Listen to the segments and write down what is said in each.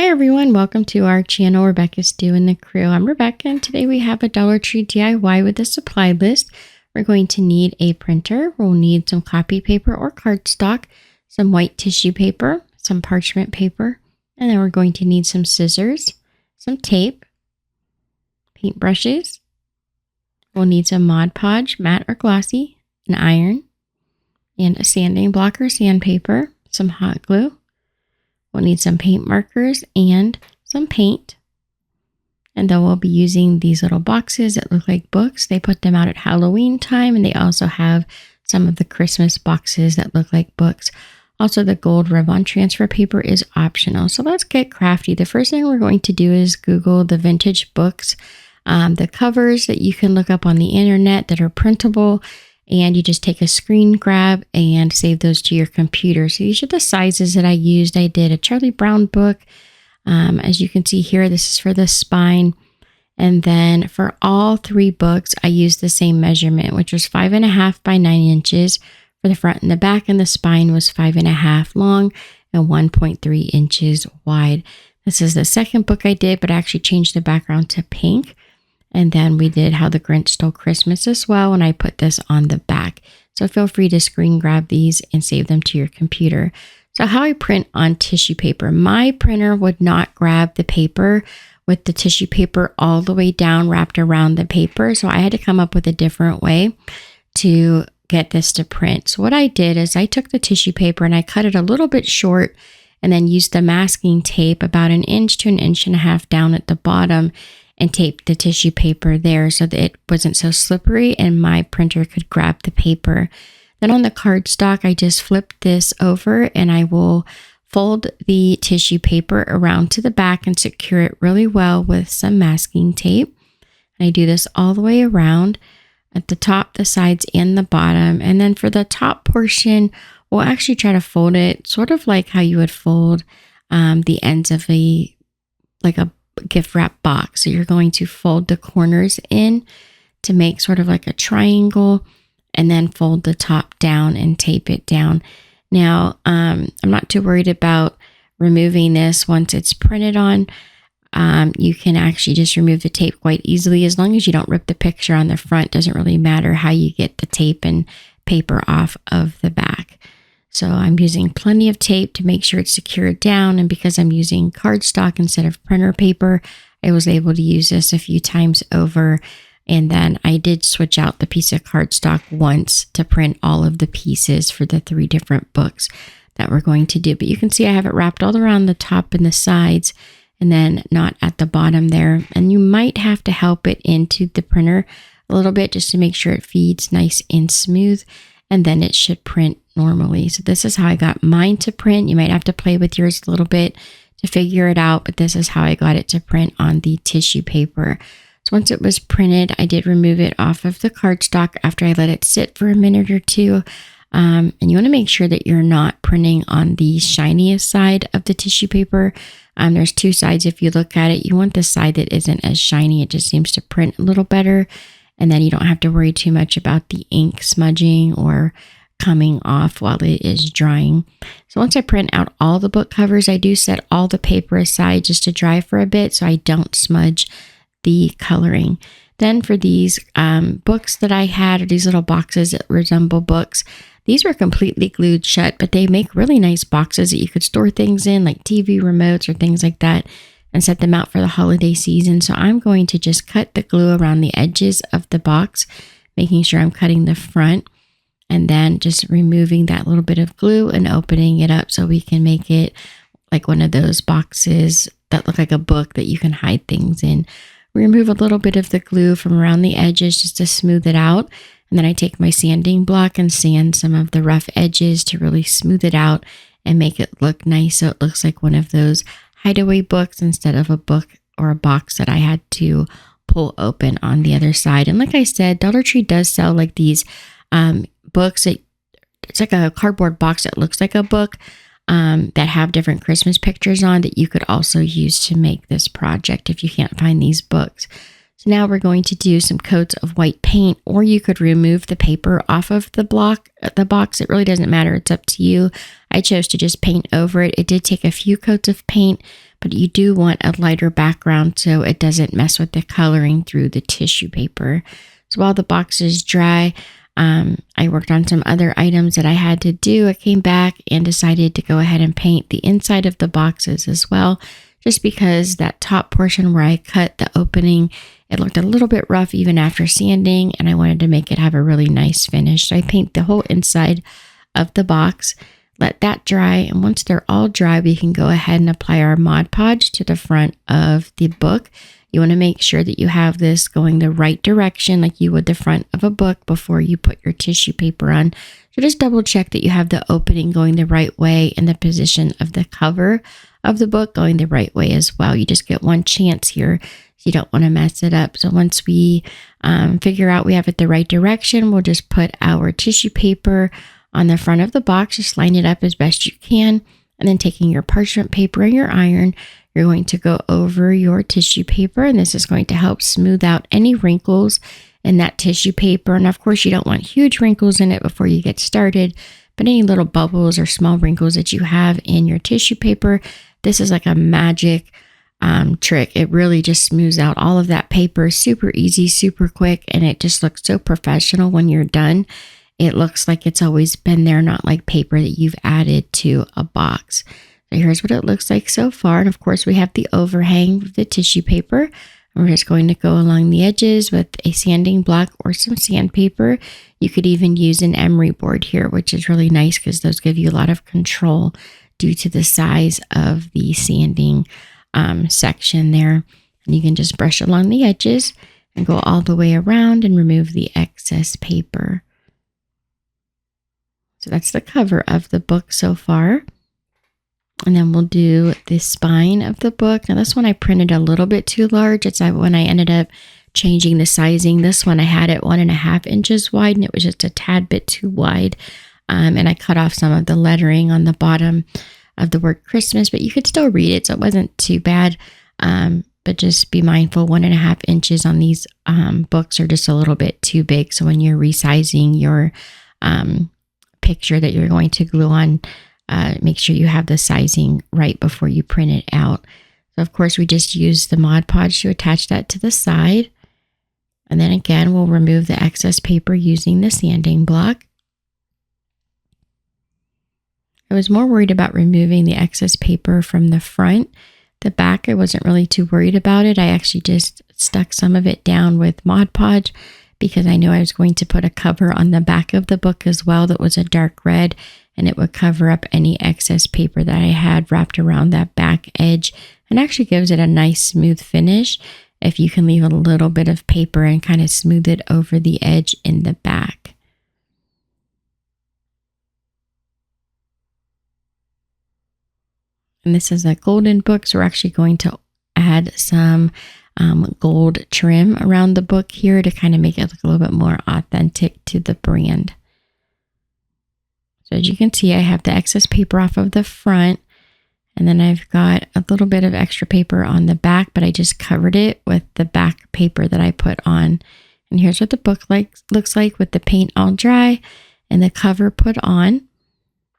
Hi everyone, welcome to our channel, Rebecca Stu and the crew. I'm Rebecca and today we have a Dollar Tree DIY with a supply list. We're going to need a printer, we'll need some copy paper or cardstock, some white tissue paper, some parchment paper, and then we're going to need some scissors, some tape, paint brushes. We'll need some Mod Podge, matte or glossy, an iron, and a sanding block or sandpaper, some hot glue. We'll need some paint markers and some paint. And then we'll be using these little boxes that look like books. They put them out at Halloween time, and they also have some of the Christmas boxes that look like books. Also, the gold ribbon transfer paper is optional. So let's get crafty. The first thing we're going to do is Google the vintage books, the covers that you can look up on the internet that are printable. And you just take a screen grab and save those to your computer. So these are the sizes that I used. I did a Charlie Brown book. As you can see here, this is for the spine. And then for all three books, I used the same measurement, which was 5.5 by 9 inches for the front and the back. And the spine was 5.5 long and 1.3 inches wide. This is the second book I did, but I actually changed the background to pink. And then we did How the Grinch Stole Christmas as well, and I put this on the back. So feel free to screen grab these and save them to your computer. So how I print on tissue paper. My printer would not grab the paper with the tissue paper all the way down wrapped around the paper. So I had to come up with a different way to get this to print. So what I did is I took the tissue paper and I cut it a little bit short and then used the masking tape about 1 inch to 1.5 inches down at the bottom and taped the tissue paper there so that it wasn't so slippery and my printer could grab the paper. Then on the cardstock, I just flipped this over and I will fold the tissue paper around to the back and secure it really well with some masking tape. And I do this all the way around at the top, the sides, and the bottom. And then for the top portion, we'll actually try to fold it sort of like how you would fold the ends of a gift wrap box. So you're going to fold the corners in to make sort of like a triangle and then fold the top down and tape it down. Now, I'm not too worried about removing this once it's printed on. You can actually just remove the tape quite easily as long as you don't rip the picture on the front. It doesn't really matter how you get the tape and paper off of the back. So I'm using plenty of tape to make sure it's secured down. And because I'm using cardstock instead of printer paper, I was able to use this a few times over. And then I did switch out the piece of cardstock once to print all of the pieces for the 3 different books that we're going to do. But you can see I have it wrapped all around the top and the sides and then not at the bottom there. And you might have to help it into the printer a little bit just to make sure it feeds nice and smooth. And then it should print normally. So this is how I got mine to print. You might have to play with yours a little bit to figure it out, but this is how I got it to print on the tissue paper. So once it was printed, I did remove it off of the cardstock after I let it sit for a minute or two. And you want to make sure that you're not printing on the shiniest side of the tissue paper. There's 2 sides. If you look at it, you want the side that isn't as shiny. It just seems to print a little better. And then you don't have to worry too much about the ink smudging or coming off while it is drying. So once I print out all the book covers, I do set all the paper aside just to dry for a bit so I don't smudge the coloring. Then for these books that I had, or these little boxes that resemble books, these were completely glued shut, but they make really nice boxes that you could store things in, like TV remotes or things like that, and set them out for the holiday season. So I'm going to just cut the glue around the edges of the box, making sure I'm cutting the front, and then just removing that little bit of glue and opening it up so we can make it like one of those boxes that look like a book that you can hide things in. Remove a little bit of the glue from around the edges just to smooth it out. And then I take my sanding block and sand some of the rough edges to really smooth it out and make it look nice so it looks like one of those hideaway books instead of a book or a box that I had to pull open on the other side. And like I said, Dollar Tree does sell like these books. It's like a cardboard box that looks like a book that have different Christmas pictures on that you could also use to make this project if you can't find these books. So now we're going to do some coats of white paint, or you could remove the paper off of the box. It really doesn't matter. It's up to you. I chose to just paint over it. It did take a few coats of paint, but you do want a lighter background so it doesn't mess with the coloring through the tissue paper. So while the box is dry, I worked on some other items that I had to do. I came back and decided to go ahead and paint the inside of the boxes as well, just because that top portion where I cut the opening, it looked a little bit rough even after sanding, and I wanted to make it have a really nice finish. So I paint the whole inside of the box, let that dry, and once they're all dry, we can go ahead and apply our Mod Podge to the front of the book. You want to make sure that you have this going the right direction like you would the front of a book before you put your tissue paper on. So just double check that you have the opening going the right way and the position of the cover of the book going the right way as well. You just get one chance here, so you don't want to mess it up. So once we figure out we have it the right direction, we'll just put our tissue paper on the front of the box. Just line it up as best you can, and then taking your parchment paper and your iron, you're going to go over your tissue paper, and this is going to help smooth out any wrinkles in that tissue paper. And of course, you don't want huge wrinkles in it before you get started, but any little bubbles or small wrinkles that you have in your tissue paper, this is like a magic trick. It really just smooths out all of that paper. Super easy, super quick, and it just looks so professional when you're done. It looks like it's always been there, not like paper that you've added to a box. So here's what it looks like so far. And of course, we have the overhang of the tissue paper. And we're just going to go along the edges with a sanding block or some sandpaper. You could even use an emery board here, which is really nice because those give you a lot of control due to the size of the sanding section there. And you can just brush along the edges and go all the way around and remove the excess paper. So that's the cover of the book so far. And then we'll do the spine of the book. Now this one I printed a little bit too large. It's when I ended up changing the sizing. This one I had it 1.5 inches wide, and it was just a tad bit too wide. And I cut off some of the lettering on the bottom of the word Christmas, but you could still read it, so it wasn't too bad. But just be mindful, 1.5 inches on these books are just a little bit too big. So when you're resizing your picture that you're going to glue on, make sure you have the sizing right before you print it out. So of course we just use the Mod Podge to attach that to the side. And then again, we'll remove the excess paper using the sanding block. I was more worried about removing the excess paper from the front. The back, I wasn't really too worried about it. I actually just stuck some of it down with Mod Podge because I knew I was going to put a cover on the back of the book as well that was a dark red, and it would cover up any excess paper that I had wrapped around that back edge, and actually gives it a nice smooth finish if you can leave a little bit of paper and kind of smooth it over the edge in the back. And this is a golden book, so we're actually going to add some gold trim around the book here to kind of make it look a little bit more authentic to the brand. So as you can see, I have the excess paper off of the front, and then I've got a little bit of extra paper on the back, but I just covered it with the back paper that I put on. And here's what the book looks like with the paint all dry and the cover put on.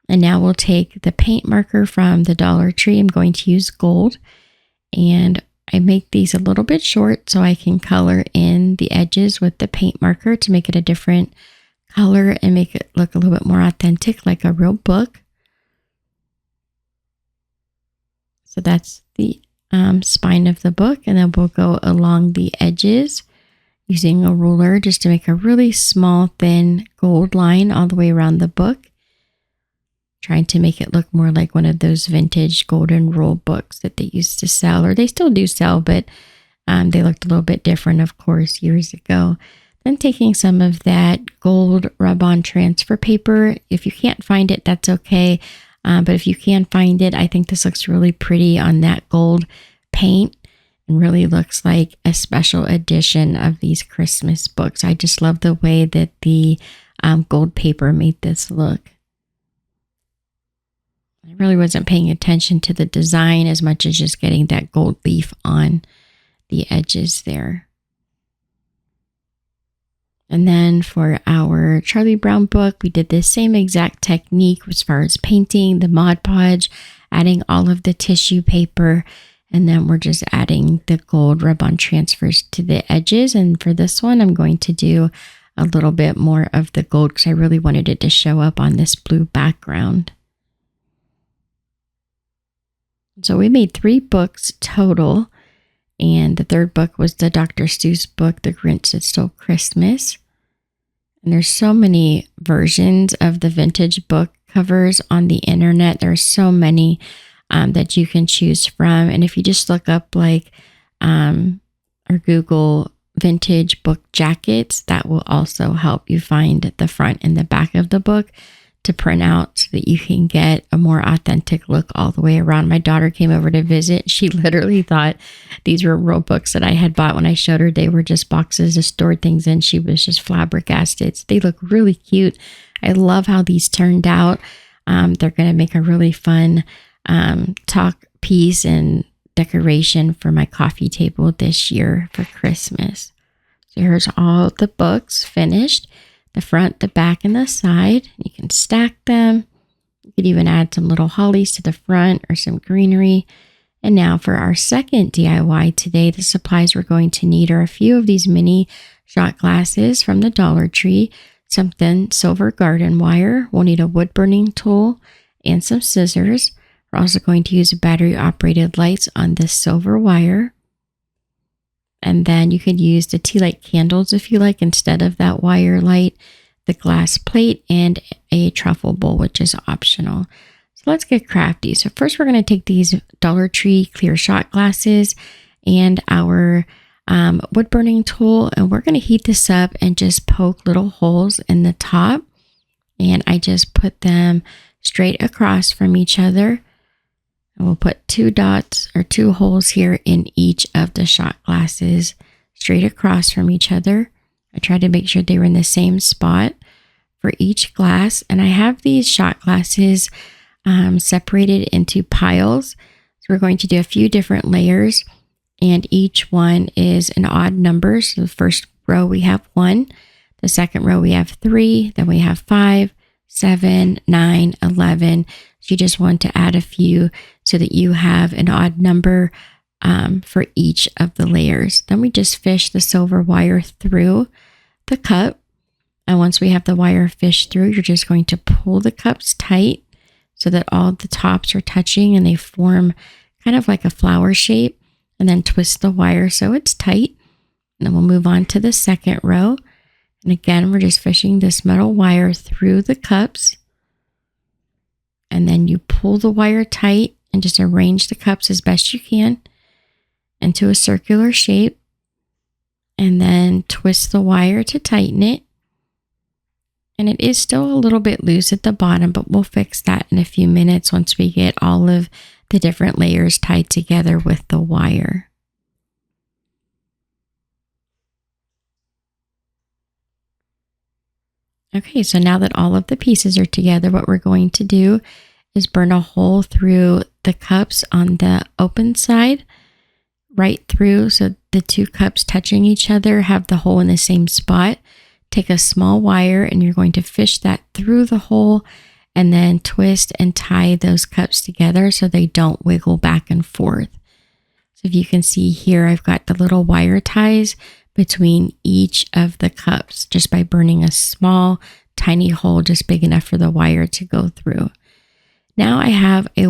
And now we'll take the paint marker from the Dollar Tree. I'm going to use gold, and I make these a little bit short so I can color in the edges with the paint marker to make it a different color and make it look a little bit more authentic, like a real book. So that's the spine of the book, and then we'll go along the edges using a ruler just to make a really small, thin gold line all the way around the book, trying to make it look more like one of those vintage golden rule books that they used to sell, or they still do sell, but they looked a little bit different, of course, years ago. Then taking some of that gold rub-on transfer paper. If you can't find it, that's okay. But if you can find it, I think this looks really pretty on that gold paint and really looks like a special edition of these Christmas books. I just love the way that the gold paper made this look. I really wasn't paying attention to the design as much as just getting that gold leaf on the edges there. And then for our Charlie Brown book, we did the same exact technique as far as painting the Mod Podge, adding all of the tissue paper, And then we're just adding the gold rub-on transfers to the edges. And for this one, I'm going to do a little bit more of the gold because I really wanted it to show up on this blue background. So we made 3 books total. And the third book was the Dr. Seuss book, The Grinch That Stole Christmas. And there's so many versions of the vintage book covers on the internet. There are so many that you can choose from. And if you just look up or Google vintage book jackets, that will also help you find the front and the back of the book to print out so that you can get a more authentic look all the way around. My daughter came over to visit. She literally thought these were real books that I had bought. When I showed her, they were just boxes to store things in. She was just flabbergasted. They look really cute. I love how these turned out. They're going to make a really fun talk piece and decoration for my coffee table this year for Christmas. So here's all the books finished. The front, the back, and the side. You can stack them. You could even add some little hollies to the front or some greenery. And now for our second DIY today, the supplies we're going to need are a few of these mini shot glasses from the Dollar Tree, some thin silver garden wire. We'll need a wood burning tool and some scissors. We're also going to use battery operated lights on this silver wire. And then you could use the tea light candles if you like instead of that wire light, the glass plate, and a truffle bowl, which is optional. So let's get crafty. So first we're going to take these Dollar Tree clear shot glasses and our wood burning tool, and we're going to heat this up and just poke little holes in the top. And I just put them straight across from each other. And we'll put 2 dots or 2 holes here in each of the shot glasses straight across from each other. I tried to make sure they were in the same spot for each glass. And I have these shot glasses separated into piles. So we're going to do a few different layers, and each one is an odd number. So the first row we have 1, the second row we have 3, then we have 5, 7, 9, 11. So you just want to add a few so that you have an odd number for each of the layers. Then we just fish the silver wire through the cup. And once we have the wire fished through, you're just going to pull the cups tight so that all the tops are touching and they form kind of like a flower shape, and then twist the wire so it's tight. And then we'll move on to the second row. And again, we're just fishing this metal wire through the cups. And then you pull the wire tight and just arrange the cups as best you can into a circular shape. And then twist the wire to tighten it. And it is still a little bit loose at the bottom, but we'll fix that in a few minutes once we get all of the different layers tied together with the wire. Okay, so now that all of the pieces are together, what we're going to do is burn a hole through the cups on the open side, right through, so the 2 cups touching each other have the hole in the same spot. Take a small wire and you're going to fish that through the hole and then twist and tie those cups together so they don't wiggle back and forth. So if you can see here, I've got the little wire ties between each of the cups just by burning a small, tiny hole just big enough for the wire to go through. Now I have a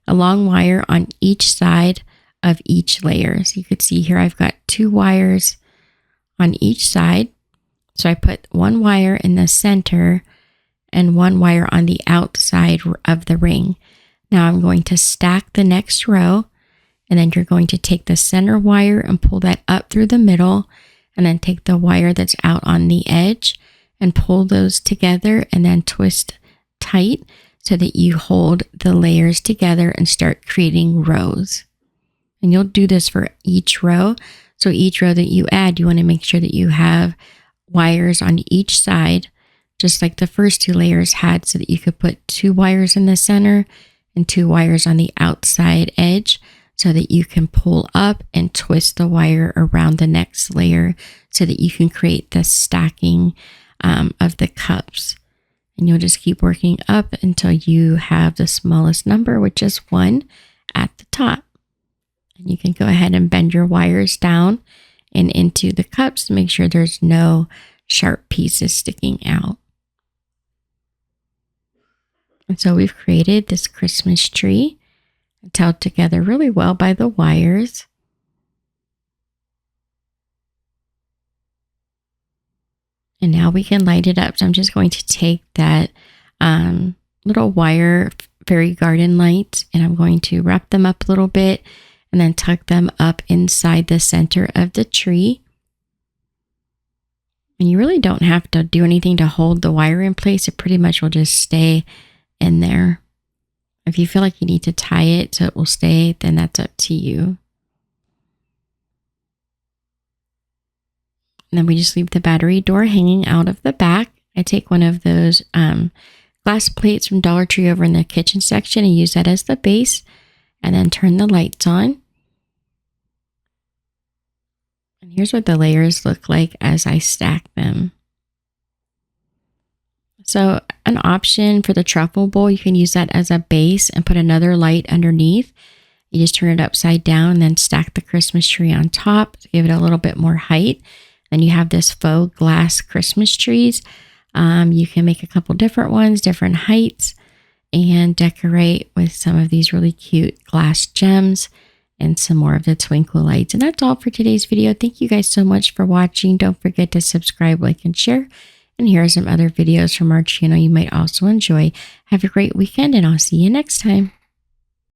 long wire on each side of each layer. So you could see here I've got 2 wires on each side. So I put 1 wire in the center and 1 wire on the outside of the ring. Now I'm going to stack the next row, and then you're going to take the center wire and pull that up through the middle, and then take the wire that's out on the edge and pull those together and then twist tight so that you hold the layers together and start creating rows. And you'll do this for each row. So each row that you add, you want to make sure that you have wires on each side, just like the first 2 layers had, so that you could put 2 wires in the center and 2 wires on the outside edge so that you can pull up and twist the wire around the next layer so that you can create the stacking of the cups. And you'll just keep working up until you have the smallest number, which is 1 at the top. And you can go ahead and bend your wires down and into the cups to make sure there's no sharp pieces sticking out. And so we've created this Christmas tree. It's held together really well by the wires. And now we can light it up. So I'm just going to take that little wire fairy garden lights and I'm going to wrap them up a little bit and then tuck them up inside the center of the tree. And you really don't have to do anything to hold the wire in place. It pretty much will just stay in there. If you feel like you need to tie it so it will stay, then that's up to you. And then we just leave the battery door hanging out of the back. I take one of those glass plates from Dollar Tree over in the kitchen section and use that as the base, and then turn the lights on. And here's what the layers look like as I stack them. So an option for the truffle bowl, you can use that as a base and put another light underneath. You just turn it upside down and then stack the Christmas tree on top to give it a little bit more height. Then you have this faux glass Christmas trees. You can make a couple different ones, different heights, and decorate with some of these really cute glass gems and some more of the twinkle lights. And that's all for today's video. Thank you guys so much for watching. Don't forget to subscribe, like, and share. And here are some other videos from our channel you might also enjoy. Have a great weekend, and I'll see you next time.